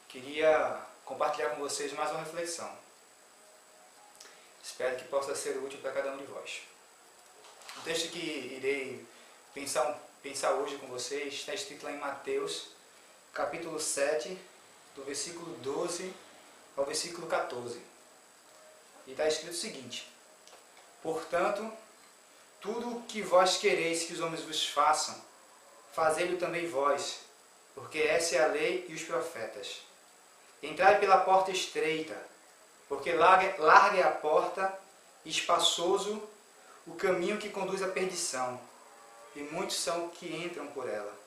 queria compartilhar com vocês mais uma reflexão. Espero que possa ser útil para cada um de vós. O texto que irei pensar hoje com vocês está escrito lá em Mateus, capítulo 7, do versículo 12 ao versículo 14. E está escrito o seguinte: portanto, tudo o que vós quereis que os homens vos façam, fazei-lo também vós, porque essa é a lei e os profetas. Entrai pela porta estreita, porque larga é a porta e espaçoso o caminho que conduz à perdição, e muitos são que entram por ela.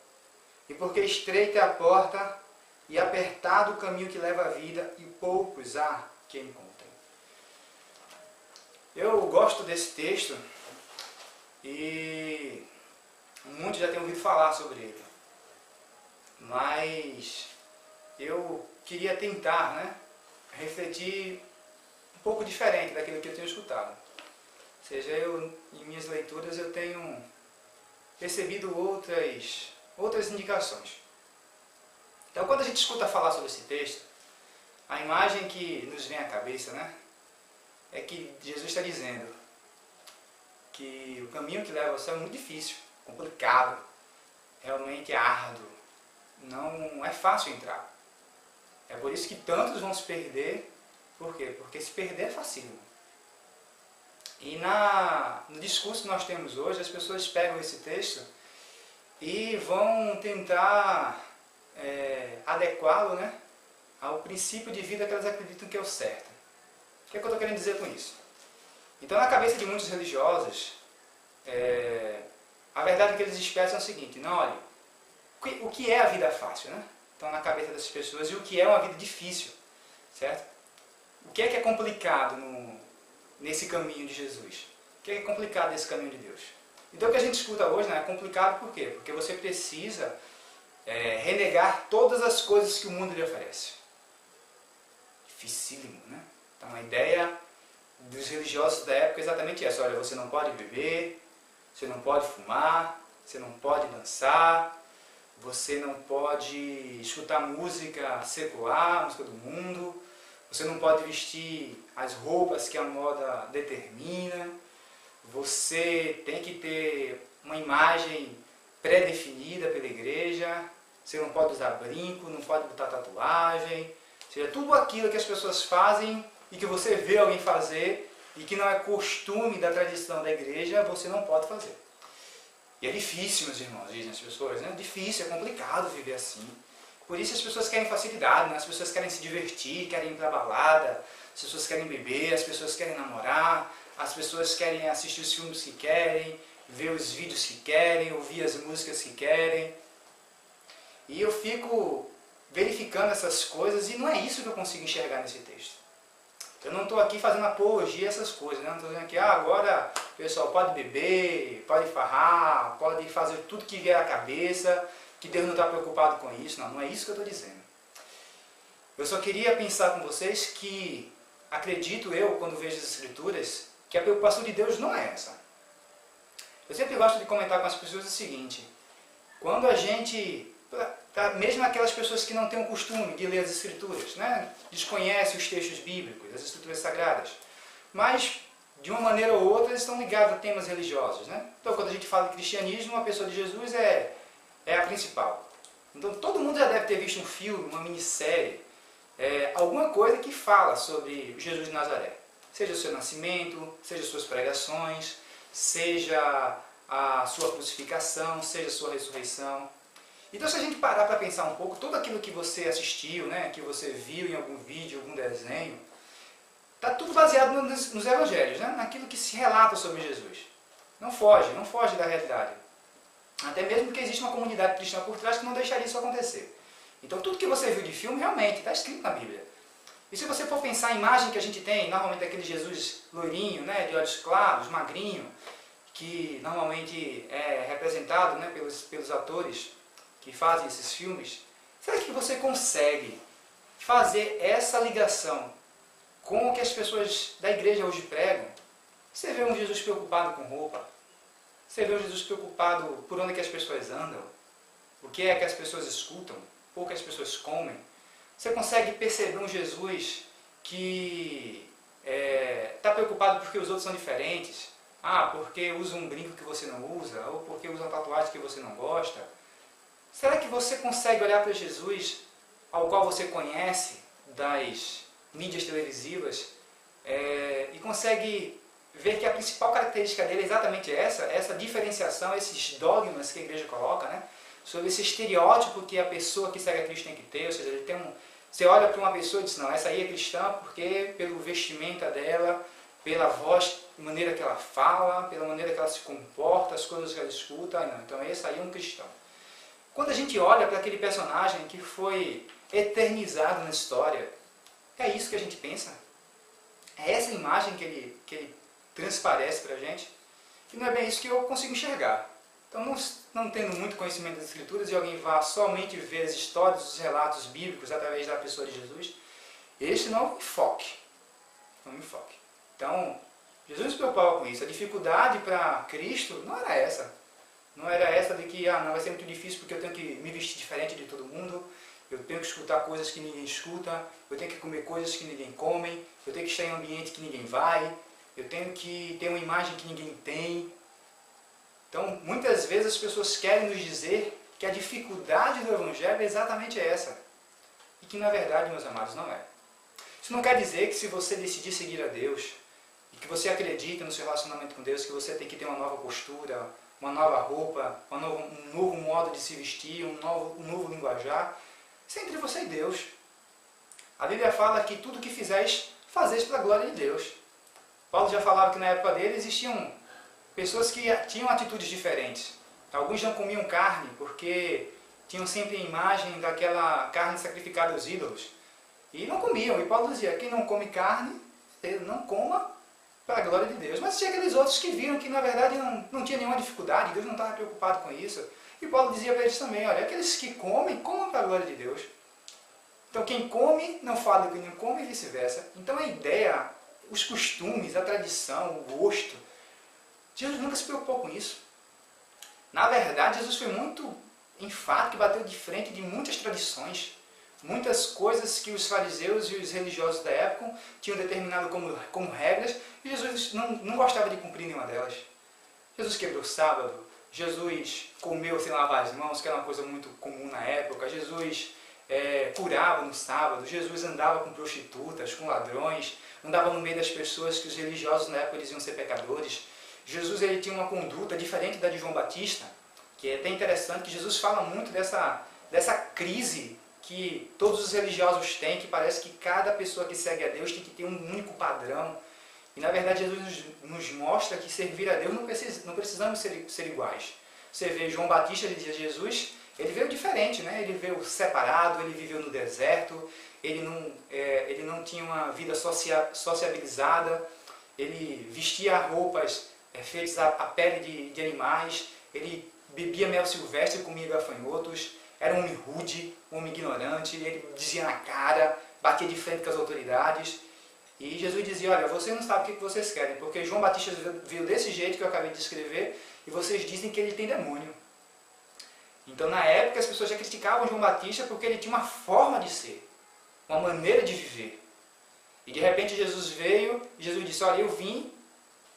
E porque estreita é a porta e apertado o caminho que leva à vida, e poucos há que encontrem. Eu gosto desse texto e muitos já têm ouvido falar sobre ele. Mas eu queria tentar, refletir um pouco diferente daquilo que eu tenho escutado. Ou seja, em minhas leituras eu tenho percebido outras indicações. Então, quando a gente escuta falar sobre esse texto, a imagem que nos vem à cabeça, é que Jesus está dizendo que o caminho que leva ao céu é muito difícil, complicado, realmente árduo, não é fácil entrar. É por isso que tantos vão se perder. Por quê? Porque se perder é facílimo. E no discurso que nós temos hoje, as pessoas pegam esse texto e vão tentar adequá-lo ao princípio de vida que elas acreditam que é o certo. O que é que eu estou querendo dizer com isso? Então, na cabeça de muitos religiosos, a verdade que eles expressam é o seguinte: não, olha, o que é a vida fácil, Então, na cabeça dessas pessoas, e o que é uma vida difícil, certo? O que é complicado nesse caminho de Jesus? O que é complicado nesse caminho de Deus? Então, o que a gente escuta hoje é complicado por quê? Porque você precisa renegar todas as coisas que o mundo lhe oferece. Dificílimo, Então, a ideia dos religiosos da época é exatamente essa: olha, você não pode beber, você não pode fumar, você não pode dançar, você não pode escutar música secular, música do mundo, você não pode vestir as roupas que a moda determina, você tem que ter uma imagem pré-definida pela igreja, você não pode usar brinco, não pode botar tatuagem, ou seja, tudo aquilo que as pessoas fazem e que você vê alguém fazer e que não é costume da tradição da igreja, você não pode fazer. E é difícil, meus irmãos, dizem as pessoas, É difícil, é complicado viver assim. Por isso as pessoas querem facilidade, As pessoas querem se divertir, querem ir para a balada, as pessoas querem beber, as pessoas querem namorar, as pessoas querem assistir os filmes que querem, ver os vídeos que querem, ouvir as músicas que querem. E eu fico verificando essas coisas e não é isso que eu consigo enxergar nesse texto. Eu não estou aqui fazendo apologia a essas coisas, Não estou dizendo que agora o pessoal pode beber, pode farrar, pode fazer tudo que vier à cabeça, que Deus não está preocupado com isso. Não é isso que eu estou dizendo. Eu só queria pensar com vocês que, acredito eu, quando vejo as Escrituras, que a preocupação de Deus não é essa. Eu sempre gosto de comentar com as pessoas o seguinte: quando a gente, mesmo aquelas pessoas que não têm o costume de ler as Escrituras, desconhecem os textos bíblicos, as Escrituras Sagradas, mas de uma maneira ou outra eles estão ligados a temas religiosos, Então, quando a gente fala de cristianismo, a pessoa de Jesus é a principal. Então, todo mundo já deve ter visto um filme, uma minissérie, alguma coisa que fala sobre Jesus de Nazaré. Seja o seu nascimento, seja as suas pregações, seja a sua crucificação, seja a sua ressurreição. Então, se a gente parar para pensar um pouco, tudo aquilo que você assistiu, que você viu em algum vídeo, algum desenho, está tudo baseado nos evangelhos, naquilo que se relata sobre Jesus. Não foge da realidade. Até mesmo porque existe uma comunidade cristã por trás que não deixaria isso acontecer. Então, tudo que você viu de filme realmente está escrito na Bíblia. E se você for pensar a imagem que a gente tem, normalmente aquele Jesus loirinho, de olhos claros, magrinho, que normalmente é representado pelos atores que fazem esses filmes, será que você consegue fazer essa ligação com o que as pessoas da igreja hoje pregam? Você vê um Jesus preocupado com roupa, você vê um Jesus preocupado por onde que as pessoas andam, o que é que as pessoas escutam, ou o que as pessoas comem. Você consegue perceber um Jesus que está preocupado porque os outros são diferentes? Porque usa um brinco que você não usa, ou porque usa uma tatuagem que você não gosta? Será que você consegue olhar para Jesus, ao qual você conhece das mídias televisivas, e consegue ver que a principal característica dele é exatamente essa diferenciação, esses dogmas que a igreja coloca, né? Sobre esse estereótipo que a pessoa que segue a Cristo tem que ter, ou seja, ele tem você olha para uma pessoa e diz, não, essa aí é cristã porque pelo vestimenta dela, pela voz, maneira que ela fala, pela maneira que ela se comporta, as coisas que ela escuta, não, então esse aí é um cristão. Quando a gente olha para aquele personagem que foi eternizado na história, é isso que a gente pensa? É essa imagem que ele transparece para a gente? E não é bem isso que eu consigo enxergar. Então, não tendo muito conhecimento das Escrituras e alguém vá somente ver as histórias, os relatos bíblicos através da pessoa de Jesus, esse não é o enfoque. Não é o enfoque. Então, Jesus se preocupava com isso. A dificuldade para Cristo não era essa. Não era essa de que não vai ser muito difícil porque eu tenho que me vestir diferente de todo mundo, eu tenho que escutar coisas que ninguém escuta, eu tenho que comer coisas que ninguém come, eu tenho que estar em um ambiente que ninguém vai, eu tenho que ter uma imagem que ninguém tem. Então, muitas vezes as pessoas querem nos dizer que a dificuldade do Evangelho é exatamente essa. E que, na verdade, meus amados, não é. Isso não quer dizer que se você decidir seguir a Deus, e que você acredita no seu relacionamento com Deus, que você tem que ter uma nova postura, uma nova roupa, um novo modo de se vestir, um novo linguajar. Isso é entre você e Deus. A Bíblia fala que tudo que fizeis, fazeis para a glória de Deus. Paulo já falava que na época dele existiam pessoas que tinham atitudes diferentes. Alguns não comiam carne porque tinham sempre a imagem daquela carne sacrificada aos ídolos. E não comiam. E Paulo dizia, quem não come carne, não coma para a glória de Deus. Mas tinha aqueles outros que viram que na verdade não tinha nenhuma dificuldade, Deus não estava preocupado com isso. E Paulo dizia para eles também, olha, aqueles que comem, comam para a glória de Deus. Então quem come, não fala do que não come e vice-versa. Então a ideia, os costumes, a tradição, o gosto, Jesus nunca se preocupou com isso. Na verdade, Jesus foi muito enfático e bateu de frente de muitas tradições, muitas coisas que os fariseus e os religiosos da época tinham determinado como regras, e Jesus não gostava de cumprir nenhuma delas. Jesus quebrou o sábado, Jesus comeu sem lavar as mãos, que era uma coisa muito comum na época, Jesus curava no sábado, Jesus andava com prostitutas, com ladrões, andava no meio das pessoas que os religiosos na época diziam ser pecadores. Jesus ele tinha uma conduta diferente da de João Batista, que é até interessante que Jesus fala muito dessa crise que todos os religiosos têm, que parece que cada pessoa que segue a Deus tem que ter um único padrão. E na verdade Jesus nos mostra que servir a Deus não precisamos ser iguais. Você vê João Batista, ele dizia Jesus, ele veio diferente, né? Ele veio separado, ele viveu no deserto, ele não tinha uma vida sociabilizada, ele vestia roupas feitas à pele de animais, ele bebia mel silvestre e comia gafanhotos, era um homem rude, um homem ignorante, ele dizia na cara, batia de frente com as autoridades. E Jesus dizia, olha, vocês não sabem o que vocês querem, porque João Batista veio desse jeito que eu acabei de descrever, e vocês dizem que ele tem demônio. Então na época as pessoas já criticavam João Batista porque ele tinha uma forma de ser, uma maneira de viver. E de repente Jesus veio, e Jesus disse, olha, eu vim,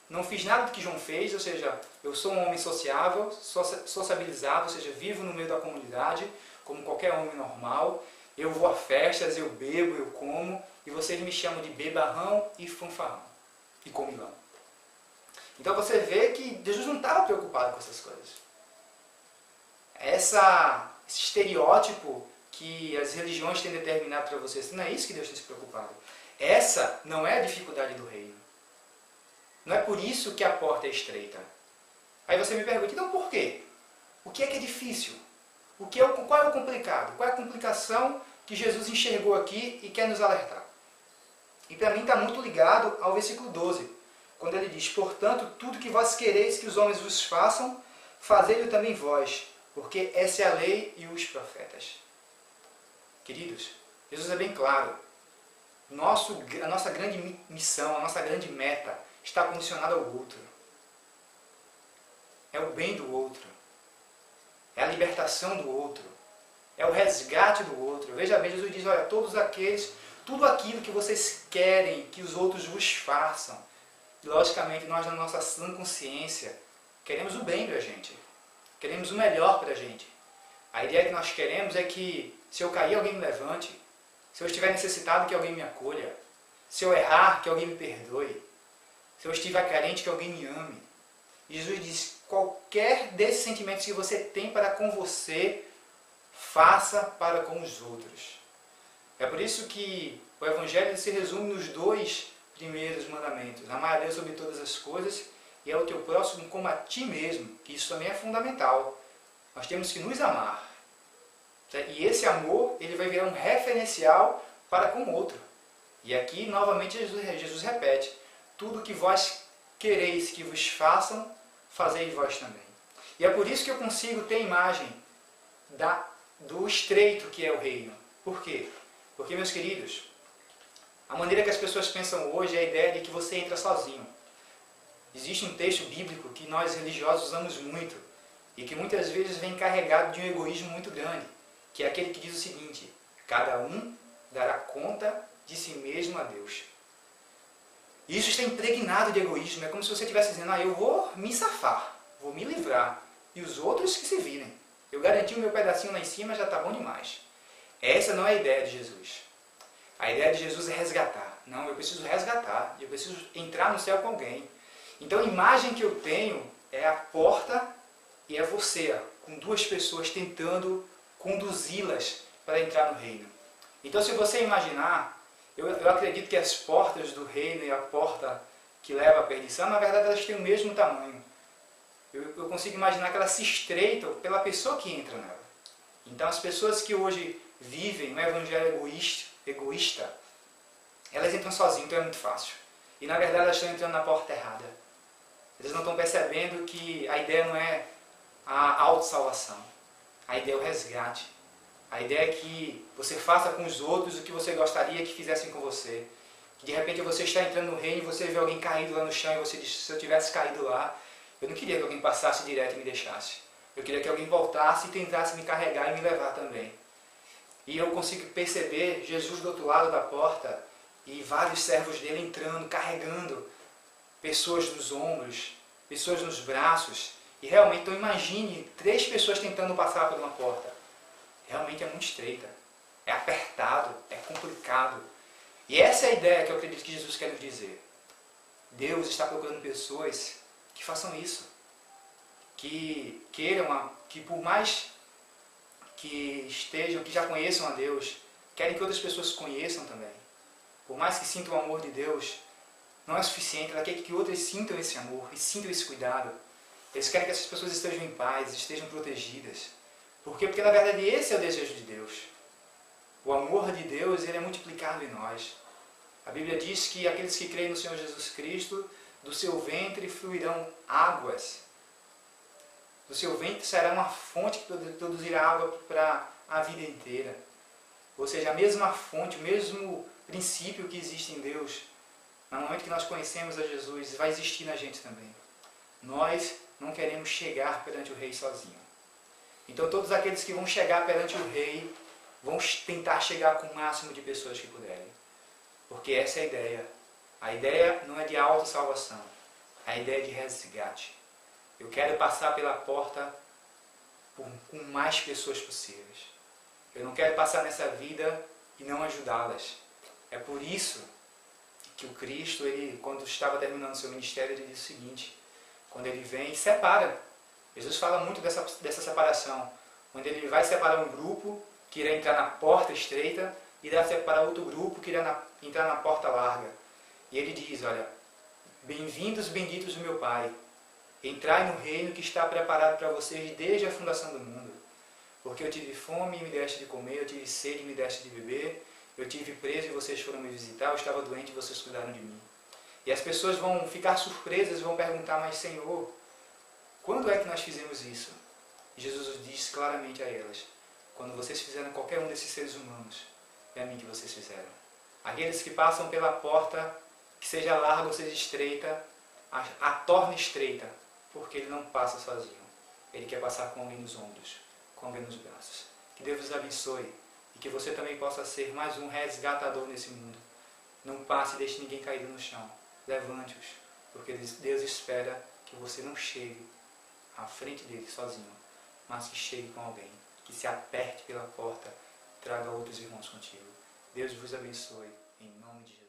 não fiz nada do que João fez, ou seja, eu sou um homem sociável, sociabilizado, ou seja, vivo no meio da comunidade, como qualquer homem normal, eu vou a festas, eu bebo, eu como, e vocês me chamam de bebarrão e fanfarrão, e comilão. Então você vê que Jesus não estava preocupado com essas coisas. Esse estereótipo que as religiões têm determinado para vocês, não é isso que Deus tem se preocupado. Essa não é a dificuldade do reino. Não é por isso que a porta é estreita. Aí você me pergunta, então por quê? O que é difícil? Qual é o complicado? Qual é a complicação que Jesus enxergou aqui e quer nos alertar? E para mim está muito ligado ao versículo 12, quando ele diz, portanto, tudo que vós quereis que os homens vos façam, fazei-o também vós, porque essa é a lei e os profetas. Queridos, Jesus é bem claro. A nossa grande missão, a nossa grande meta está condicionada ao outro. É o bem do outro. É a libertação do outro. É o resgate do outro. Veja bem, Jesus diz, olha, tudo aquilo que vocês querem que os outros vos façam. E, logicamente, nós, na nossa sã consciência, queremos o bem para a gente. Queremos o melhor para a gente. A ideia que nós queremos é que, se eu cair, alguém me levante. Se eu estiver necessitado, que alguém me acolha. Se eu errar, que alguém me perdoe. Se eu estiver carente, que alguém me ame. E Jesus diz, qualquer desses sentimentos que você tem para com você, faça para com os outros. É por isso que o Evangelho se resume nos 2 primeiros mandamentos. Amar a Deus sobre todas as coisas e ao teu próximo como a ti mesmo. Que isso também é fundamental. Nós temos que nos amar. E esse amor, ele vai virar um referencial para com o outro. E aqui, novamente, Jesus repete, tudo que vós quereis que vos façam, fazei vós também. E é por isso que eu consigo ter a imagem do estreito que é o reino. Por quê? Porque, meus queridos, a maneira que as pessoas pensam hoje é a ideia de que você entra sozinho. Existe um texto bíblico que nós religiosos usamos muito e que muitas vezes vem carregado de um egoísmo muito grande, que é aquele que diz o seguinte, cada um dará conta de si mesmo a Deus. Isso está impregnado de egoísmo, é como se você estivesse dizendo, eu vou me safar, vou me livrar, e os outros que se virem. Eu garanti o meu pedacinho lá em cima, já está bom demais. Essa não é a ideia de Jesus. A ideia de Jesus é resgatar. Não, eu preciso resgatar, eu preciso entrar no céu com alguém. Então a imagem que eu tenho é a porta e é você, com 2 pessoas tentando conduzi-las para entrar no reino. Então se você imaginar, eu acredito que as portas do reino e a porta que leva à perdição, na verdade elas têm o mesmo tamanho. Eu consigo imaginar que elas se estreitam pela pessoa que entra nela. Então as pessoas que hoje vivem no evangelho egoísta, elas entram sozinhas, então é muito fácil. E na verdade elas estão entrando na porta errada. Eles não estão percebendo que a ideia não é a autossalvação. A ideia é o resgate. A ideia é que você faça com os outros o que você gostaria que fizessem com você. Que de repente você está entrando no reino e você vê alguém caído lá no chão e você diz, se eu tivesse caído lá, eu não queria que alguém passasse direto e me deixasse. Eu queria que alguém voltasse e tentasse me carregar e me levar também. E eu consigo perceber Jesus do outro lado da porta e vários servos dele entrando, carregando pessoas nos ombros, pessoas nos braços. E realmente, então imagine 3 pessoas tentando passar por uma porta. Realmente é muito estreita, é apertado, é complicado. E essa é a ideia que eu acredito que Jesus quer nos dizer. Deus está procurando pessoas que façam isso. Que queiram, que por mais que estejam, que já conheçam a Deus, querem que outras pessoas conheçam também. Por mais que sintam o amor de Deus, não é suficiente, ela quer que outras sintam esse amor e sintam esse cuidado. Eles querem que essas pessoas estejam em paz, estejam protegidas. Por quê? Porque na verdade esse é o desejo de Deus. O amor de Deus, ele é multiplicado em nós. A Bíblia diz que aqueles que creem no Senhor Jesus Cristo, do seu ventre fluirão águas. Do seu ventre será uma fonte que produzirá água para a vida inteira. Ou seja, a mesma fonte, o mesmo princípio que existe em Deus, no momento que nós conhecemos a Jesus, vai existir na gente também. Nós não queremos chegar perante o Rei sozinho. Então todos aqueles que vão chegar perante o Rei, vão tentar chegar com o máximo de pessoas que puderem. Porque essa é a ideia. A ideia não é de autossalvação, a ideia é de resgate. Eu quero passar pela porta com mais pessoas possíveis. Eu não quero passar nessa vida e não ajudá-las. É por isso que o Cristo, ele, quando estava terminando seu ministério, ele disse o seguinte, quando ele vem e separa. Jesus fala muito dessa separação, onde ele vai separar um grupo que irá entrar na porta estreita e irá separar outro grupo que irá entrar na porta larga. E ele diz, olha, bem-vindos, benditos do meu Pai, entrai no reino que está preparado para vocês desde a fundação do mundo. Porque eu tive fome e me deste de comer, eu tive sede e me deste de beber, eu tive preso e vocês foram me visitar, eu estava doente e vocês cuidaram de mim. E as pessoas vão ficar surpresas, vão perguntar, mas Senhor, quando é que nós fizemos isso? E Jesus diz claramente a elas, quando vocês fizeram qualquer um desses seres humanos, é a mim que vocês fizeram. Aqueles que passam pela porta, que seja larga ou seja estreita, a torna estreita, porque ele não passa sozinho. Ele quer passar com alguém nos ombros, com alguém nos braços. Que Deus vos abençoe e que você também possa ser mais um resgatador nesse mundo. Não passe e deixe ninguém caído no chão. Levante-os, porque Deus espera que você não chegue à frente dele sozinho, mas que chegue com alguém, que se aperte pela porta, traga outros irmãos contigo. Deus vos abençoe, em nome de Jesus.